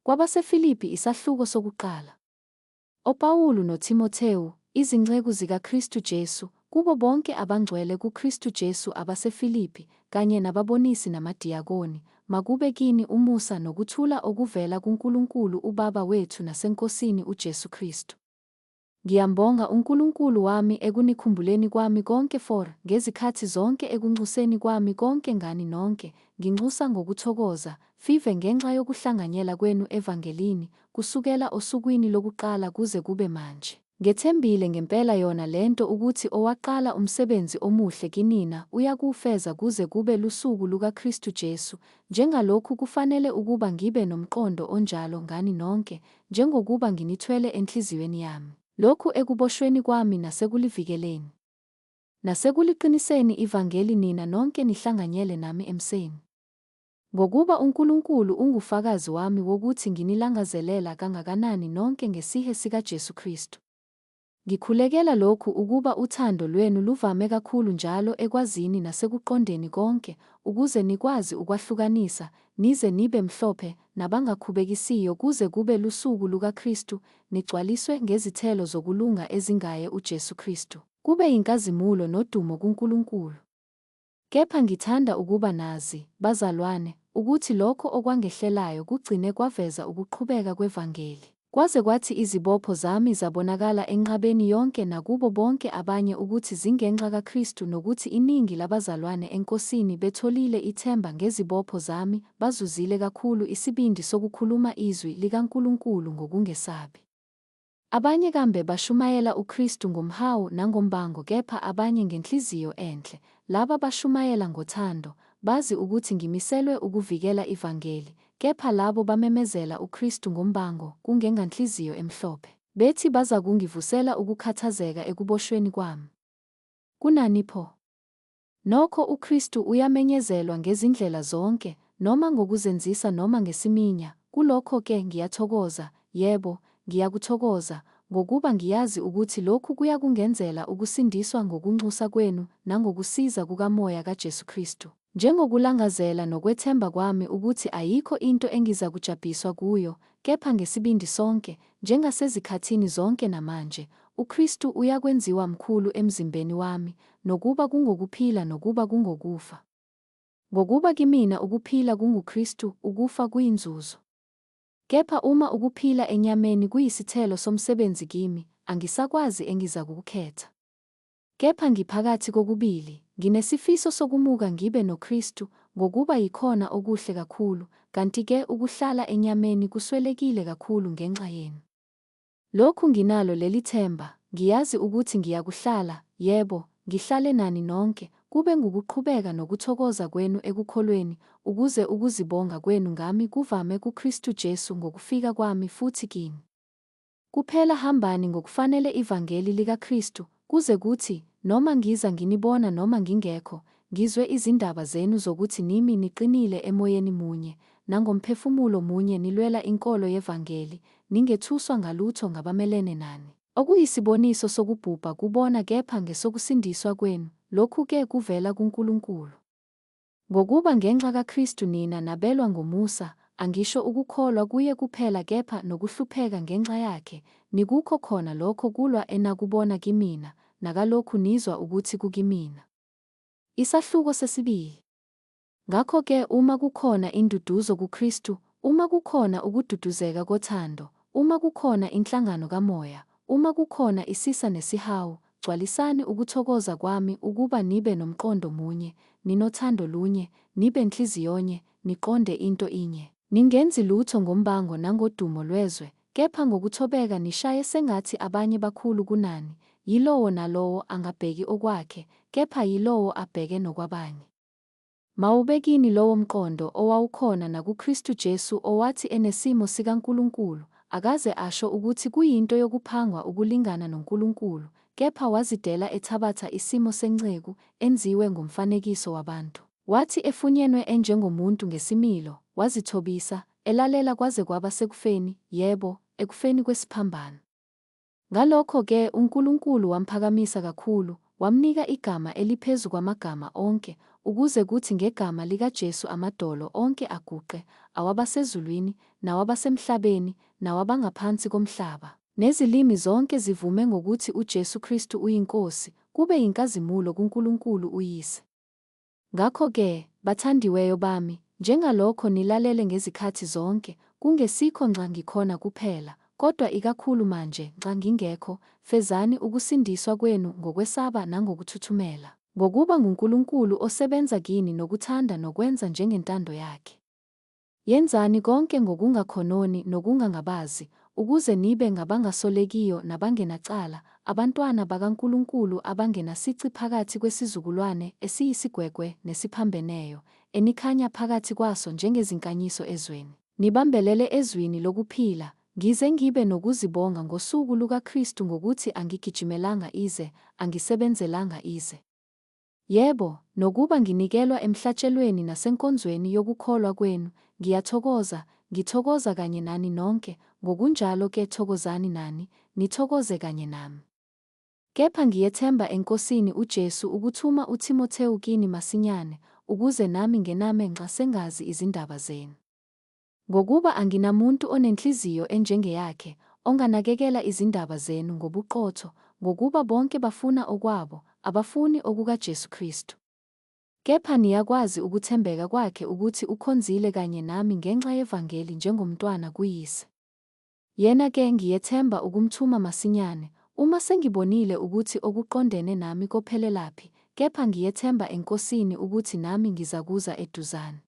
KwabaseFilipi isahluko sokuqala. UPawulu noTimothewu, izinceku zikaKristu Jesu, kubo bonke abangcwele kuKristu Jesu abaseFilipi, kanye nababonisi namadiyakoni, makube kini umusa nokuthula okuvela kuNkulunkulu uBaba wethu naseNkosini uJesu Kristu. Ngiyambonga uNkulunkulu wami ekunikhumbuleni kwami konke ngezikhathi zonke ekunxuseni kwami konke ngani nonke, nginxusa ngokuthokoza, five ngenxa yokuhlanganyela kwenu evangelini, kusukela osukwini lokuqala kuze kube manje. Ngethembile ngempela yona lento ukuthi owaqala umsebenzi omuhle kinina uyakuwufeza kuze kube lusuku lukaKristu Jesu, njengalokhu kufanele ukuba ngibe nomqondo onjalo ngani nonke, njengokuba nginithwele enhliziyweni yami. Lokhu ekuboshweni kwami nasekulivikeleni, nasekuliqiniseni ivangeli nina nonke nihlanganyele nami emseni. Ngokuba uNkulunkulu ungufakazi wami wokuthi nginilangazelela kangakanani nonke ngesihe sikaJesu Kristu. Ngikhulekela lokhu ukuba uthando lwenu luvame kakhulu njalo ekwazini nasekuqondeni konke, ukuze nikwazi ukwahlukanisa, nize nibe mhlophe nabangakhubekisiyo kuze kube lusuku lukaKristu, nigcwaliswe ngezithelo zokulunga ezingaye uJesu Kristu. Kube yinkazimulo nodumo kuNkulunkulu. Kepha ngithanda ukuba nazi, bazalwane, ukuthi lokho okwangehlelayo kugcine kwaveza ukuqhubeka kwevangeli. Kwaze kwathi izibopho zami zabonakala enqabeni yonke nakubo bonke abanye ukuthi zingenxa kaKristu nokuthi iningi labazalwane eNkosini betholile ithemba ngezibopho zami bazuzile kakhulu isibindi sokukhuluma izwi likaNkulunkulu ngokungesabi. Abanye kambe bashumayela uKristu ngomhawu nangombango kepha abanye ngenhliziyo enhle, laba bashumayela ngothando, bazi ukuthi ngimiselwe ukuvikela ivangeli, kepha labo bamemezela uKristu ngombango kungenganhliziyo emhlophe, bethi baza kungivusela ukukhathazeka ekuboshweni kwami. Kunani pho? Nokho uKristu uyamenyezelwa ngezindlela zonke, noma ngokuzenzisa noma ngesiminya, kulokho-ke ngiyathokoza, yebo, ngiyakuthokoza, ngokuba ngiyazi ukuthi lokhu kuyakungenzela ukusindiswa ngokunxusa kwenu nangokusiza kukaMoya kaJesu Kristu. Njengokulangazela nokwethemba kwami ukuthi ayikho into engizakujabhiswa kuyo, kepha ngesibindi sonke, njengasezikhathini zonke namanje, uKristu uyakwenziwa mkhulu emzimbeni wami, nokuba kungokuphila nokuba kungokufa. Ngokuba kimina ukuphila kunguKristu, ukufa kuyinzuzo. Kepha uma ukuphila enyameni kuyisithelo somsebenzi kimi, angisakwazi engizakukhetha. Kepha ngiphakathi kokubili, nginesifiso sokumuka ngibe noKristu, ngokuba yikhona okuhle kakhulu, kanti-ke ukuhlala enyameni kuswelekile kakhulu ngenxa yenu. Lokhu nginalo leli themba, ngiyazi ukuthi ngiyakuhlala, yebo, ngihlale nani nonke, kube ngukuqhubeka nokuthokoza kwenu ekukholweni, ukuze ukuzibonga kwenu ngami kuvame kuKristu Jesu ngokufika kwami futhi kini. Kuphela hambani ngokufanele ivangeli likaKristu, kuze kuthi, noma ngiza nginibona noma ngingekho, ngizwe izindaba zenu zokuthi nimi niqinile emoyeni munye, nangomphefumulo munye nilwela inkolo yevangeli, ningethuswa ngalutho ngabamelene nani. Okuyisiboniso sokubhubha kubona kepha ngesokusindiswa kwenu, lokhu-ke kuvela kuNkulunkulu. Ngokuba ngenxa kaKristu nina nabelwa ngomusa, angisho ukukholwa kuye kuphela kepha nokuhlupheka ngenxa yakhe, nikukho khona lokho kulwa enakubona kimina, nakalokhu nizwa ukuthi kukimina. Isahluko sesibili. Ngakho-ke uma kukhona induduzo kuKristu, uma kukhona ukududuzeka kothando, uma kukhona inhlangano kaMoya, uma kukhona isisa nesihawu, gcwalisani ukuthokoza kwami ukuba nibe nomqondo munye, ninothando lunye, nibe nhliziyo-nye, niqonde into inye. Ningenzi lutho ngombango nangodumo lwezwe, kepha ngokuthobeka nishaye sengathi abanye bakhulu kunani, yilowo nalowo angabheki okwakhe, kepha yilowo abheke nokwabanye. Mawubekini lowo mqondo owawukhona nakuKristu Jesu owathi enesimo sikaNkulunkulu, akaze asho ukuthi kuyinto yokuphangwa ukulingana noNkulunkulu, kepha wazidela ethabatha isimo senceku, enziwe ngomfanekiso wabantu. Wathi efunyenwe enjengomuntu ngesimilo, wazithobisa, elalela kwaze kwaba sekufeni, yebo, ekufeni kwesiphambano. Ngalokho-ke uNkulunkulu wamphakamisa kakhulu, wamnika igama eliphezu kwamagama onke, ukuze kuthi ngegama likaJesu amadolo onke aguqe, awabasezulwini, nawabasemhlabeni, nawabangaphansi komhlaba. Nezilimi zonke zivume ngokuthi uJesu Kristu uyiNkosi, kube yinkazimulo kuNkulunkulu uYise. Ngakho-ke, bathandiweyo bami, njengalokho nilalele ngezikhathi zonke, kungesikho nxa ngikhona kuphela, kodwa ikakhulu manje nxa ngingekho, fezani ukusindiswa kwenu ngokwesaba nangokuthuthumela, ngokuba nguNkulunkulu osebenza kini nokuthanda nokwenza njengentando yakhe. Yenzani konke ngokungakhononi nokungangabazi, ukuze nibe ngabangasolekiyo nabangenacala, abantwana bakaNkulunkulu abangenasici phakathi kwesizukulwane esiyisigwegwe nesiphambeneyo, enikhanya phakathi kwaso njengezinkanyiso ezweni. Nibambelele ezwini lokuphila, ngize ngibe nokuzibonga ngosuku lukaKristu ngokuthi angigijimelanga ize, angisebenzelanga ize. Yebo, nokuba nginikelwa emhlatshelweni nasenkonzweni yokukholwa kwenu, ngithokoza kanye nani nonke, ngokunjalo-ke thokozani nani, nithokoze kanye nami. Kepha ngiyethemba eNkosini uJesu ukuthuma uTimothewu kini masinyane, ukuze nami ngename nxa sengazi izindaba zenu. Ngokuba anginamuntu onenhliziyo enjengeyakhe, onganakekela izindaba zenu ngobuqotho, ngokuba bonke bafuna okwabo, abafuni okukaJesu Kristu. Kepha niyakwazi ukuthembeka kwakhe ukuthi ukhonzile kanye nami ngenxa yevangeli njengomntwana kuyise. Yena-ke ngiyethemba ukumthuma masinyane, uma sengibonile ukuthi okuqondene nami kophelelaphi, kepha ngiyethemba eNkosini ukuthi nami ngizakuza eduzane.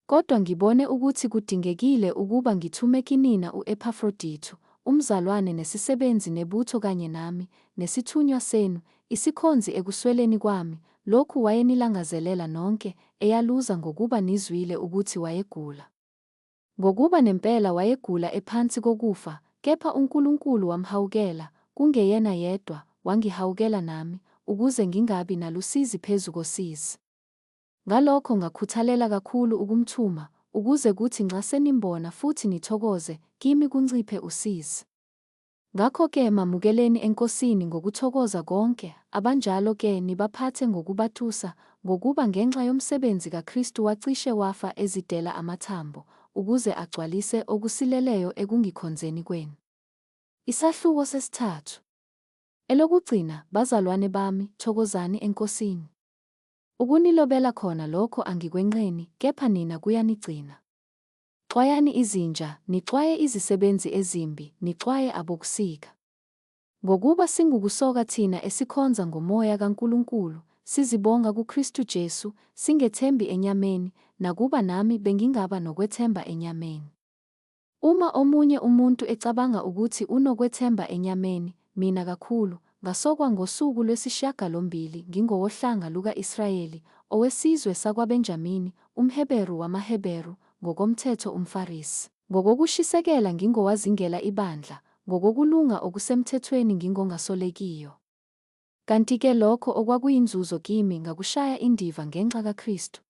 Kodwa ngibone ukuthi kudingekile ukuba ngithume kinina u-Epafrodithu, umzalwane nesisebenzi nebutho kanye nami, nesithunywa senu, isikhonzi ekusweleni kwami, lokhu wayenilangazelela nonke, eyaluza ngokuba nizwile ukuthi wayegula. Ngokuba nempela wayegula ephansi kokufa, kepha uNkulunkulu wamhawukela, kungeyena yedwa, wangihawukela nami, ukuze ngingabi nalusizi phezu kosizi. Ngalokho ngakhuthalela kakhulu ukumthuma, ukuze kuthi nxa senimbona futhi nithokoze, kimi kunciphe usizi. Ngakho-ke mamukeleni eNkosini ngokuthokoza konke, abanjalo-ke nibaphathe ngokubatusa, ngokuba ngenxa yomsebenzi kaKristu wacishe wafa ezidela amathambo, ukuze agcwalise okusileleyo ekungikhonzeni kwenu. Isahluko sesithathu. Elokugcina, bazalwane bami, thokozani eNkosini. Ukunilobela khona lokho angikwenqeni, kepha nina kuyanigcina. Xwayani izinja, nixwaye izisebenzi ezimbi, nixwaye abokusika. Ngokuba singukusoka thina esikhonza ngomoya kaNkulunkulu, sizibonga kuKristu Jesu, singethembi enyameni, nakuba nami bengingaba nokwethemba enyameni. Uma omunye umuntu ecabanga ukuthi unokwethemba enyameni, mina kakhulu, ngasokwa ngosuku lwesishiyagalombili ngingowohlanga luka-Israyeli, owesizwe sakwaBenjamini, umHeberu wamaHeberu, ngokomthetho umFarisi. Ngokokushisekela ngingowazingela ibandla, ngokokulunga okusemthethweni ngingongasolekiyo. Kanti-ke lokho okwakuyinzuzo kimi ngakushaya indiva ngenxa kaKristu.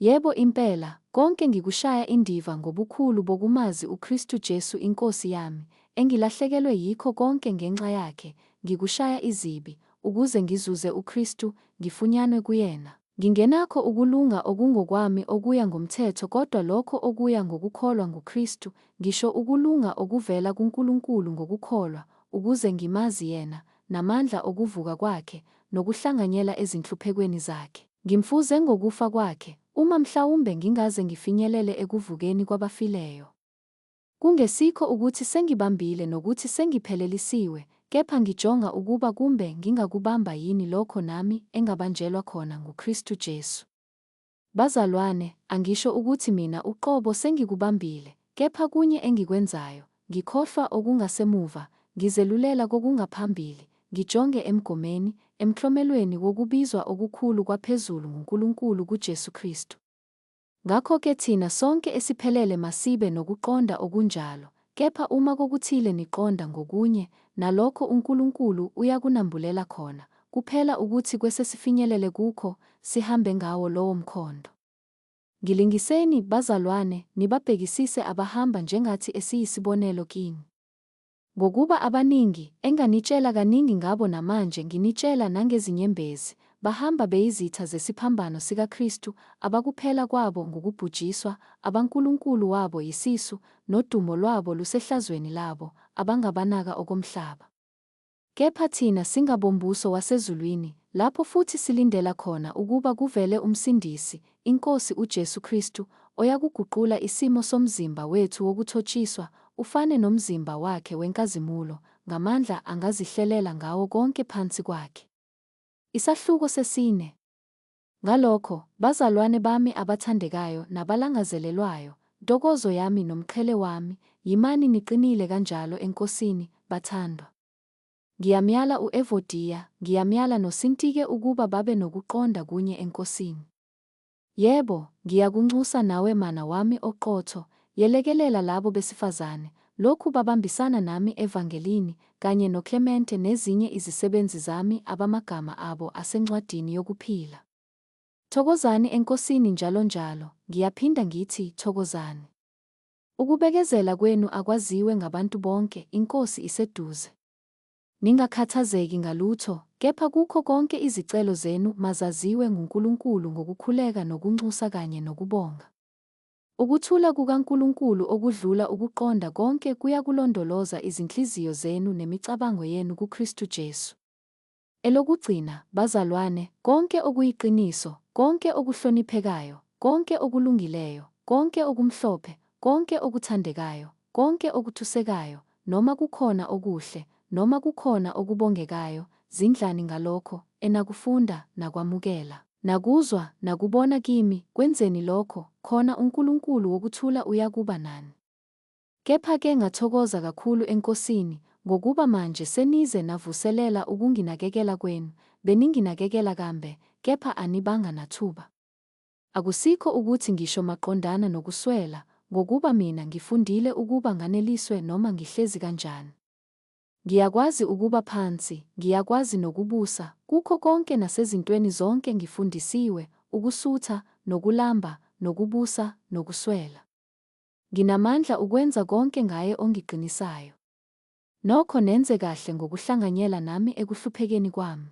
Yebo impela, konke ngikushaya indiva ngobukhulu bokumazi uKristu Jesu iNkosi yami, engilahlekelwe yikho konke ngenxa yakhe, ngikushaya izibi, ukuze ngizuze uKristu, ngifunyanwe kuyena. Ngingenakho ukulunga okungokwami okuya ngomthetho kodwa lokho okuya ngokukholwa nguKristu, ngisho ukulunga okuvela kuNkulunkulu ngokukholwa, ukuze ngimazi yena, namandla okuvuka kwakhe, nokuhlanganyela ezinhluphekweni zakhe. Ngimfuze ngokufa kwakhe, uma mhlawumbe ngingaze ngifinyelele ekuvukeni kwabafileyo. Kungesikho ukuthi sengibambile nokuthi sengiphelelisiwe, kepha ngijonga ukuba kumbe ngingakubamba yini lokho nami engabanjelwa khona nguKristu Jesu. Bazalwane, angisho ukuthi mina uqobo sengikubambile, kepha kunye engikwenzayo, ngikhohlwa okungasemuva, ngizelulela kokungaphambili, ngijonge emgomeni, emklomelweni wokubizwa okukhulu kwaphezulu nguNkulunkulu kuJesu Kristu. Ngakho-ke thina sonke esiphelele masibe nokuqonda okunjalo, kepha uma kokuthile niqonda ngokunye, nalokho uNkulunkulu uyakunambulela khona, kuphela ukuthi kwesesifinyelele kukho, sihambe ngawo lowo mkhondo. Ngilingiseni, bazalwane, nibabhekisise abahamba njengathi esiyisibonelo kini. Ngokuba abaningi, enganitshela kaningi ngabo namanje nginitshela nangezinyembezi, bahamba beyizitha zesiphambano sikaKristu, abakuphela kwabo ngokubhujiswa, abankulunkulu wabo yisisu, nodumo lwabo lusehlazweni labo, abangabanaka okomhlaba. Kepha thina singabombuso wasezulwini, lapho futhi silindela khona ukuba kuvele uMsindisi, iNkosi uJesu Kristu, oyakuguqula isimo somzimba wethu wokuthotshiswa, ufane nomzimba wakhe wenkazimulo, ngamandla angazihlelela ngawo konke phansi kwakhe. Isahluko sesine. Ngalokho, bazalwane bami abathandekayo nabalangazelelwayo, ntokozo yami nomqhele wami, yimani niqinile kanjalo eNkosini, bathandwa. Ngiyamyala u-Evodiya, ngiyamyala noSintike ukuba babe nokuqonda kunye eNkosini. Yebo, ngiyakunxusa nawe mana wami oqotho, yelekelela labo besifazane, lokhu babambisana nami evangelini, kanye noKlemente nezinye izisebenzi zami abamagama abo asencwadini yokuphila. Thokozani eNkosini njalo njalo, ngiyaphinda ngithi thokozani. Ukubekezela kwenu akwaziwe ngabantu bonke, iNkosi iseduze. Ningakhathazeki ngalutho, kepha kukho konke izicelo zenu mazaziwe nguNkulunkulu ngokukhuleka nokunxusa kanye nokubonga. Ukuthula kukaNkulunkulu okudlula ukuqonda konke kuyakulondoloza izinhliziyo zenu nemicabango yenu kuKristu Jesu. Elokugcina, bazalwane, konke okuyiqiniso, konke okuhloniphekayo, konke okulungileyo, konke okumhlophe, konke okuthandekayo, konke okuthusekayo, noma kukhona okuhle, noma kukhona okubongekayo, zindlani ngalokho, enakufunda, nakwamukela, nakuzwa, nakubona kimi, kwenzeni lokho, khona uNkulunkulu wokuthula uyakuba nani. Kepha-ke ngathokoza kakhulu eNkosini, ngokuba manje senize navuselela ukunginakekela kwenu, beninginakekela kambe, kepha anibanga nathuba. Akusikho ukuthi ngisho maqondana nokuswela, ngokuba mina ngifundile ukuba nganeliswe noma ngihlezi kanjani. Ngiyakwazi ukuba phansi, ngiyakwazi nokubusa, kukho konke nasezintweni zonke ngifundisiwe, ukusutha, nokulamba, nokubusa, nokuswela. Nginamandla ukwenza konke ngaye ongiqinisayo. Nokho nenze kahle ngokuhlanganyela nami ekuhluphekeni kwami.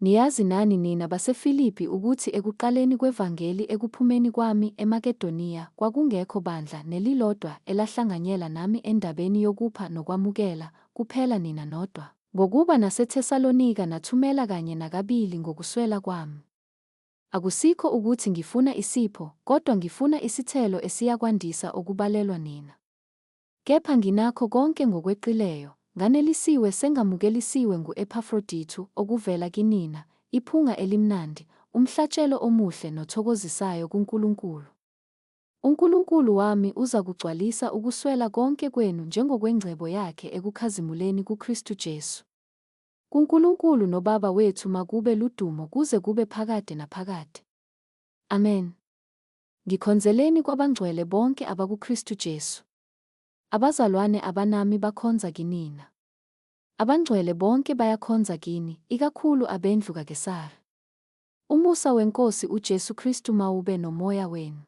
Niyazi nani nina baseFilipi ukuthi ekuqaleni kwevangeli ekuphumeni kwami eMakedoniya kwakungekho bandla nelilodwa elahlanganyela nami endabeni yokupha nokwamukela, kuphela nina nodwa. Ngokuba naseThesalonika nathumela kanye nakabili ngokuswela kwami. Akusikho ukuthi ngifuna isipho, kodwa ngifuna isithelo esiyakwandisa okubalelwa nina. Kepha nginakho konke ngokweqileyo, nganelisiwe sengamukelisiwe ngu-Epafroditu okuvela kinina, iphunga elimnandi, umhlatshelo omuhle nothokozisayo kuNkulunkulu. uNkulunkulu wami uza kugcwalisa ukuswela konke kwenu njengokwengcebo yakhe ekukhazimuleni kuKristu Jesu. KuNkulunkulu noBaba wethu makube ludumo kuze kube phakade naphakade. Amen. Ngikhonzeleni kwabangcwele bonke abakuKristu Jesu. Abazalwane abanami bakhonza kinina. Abangcwele bonke bayakhonza kini, ikakhulu abendlu kaKesari. Umusa weNkosi uJesu Kristu mawube nomoya wenu.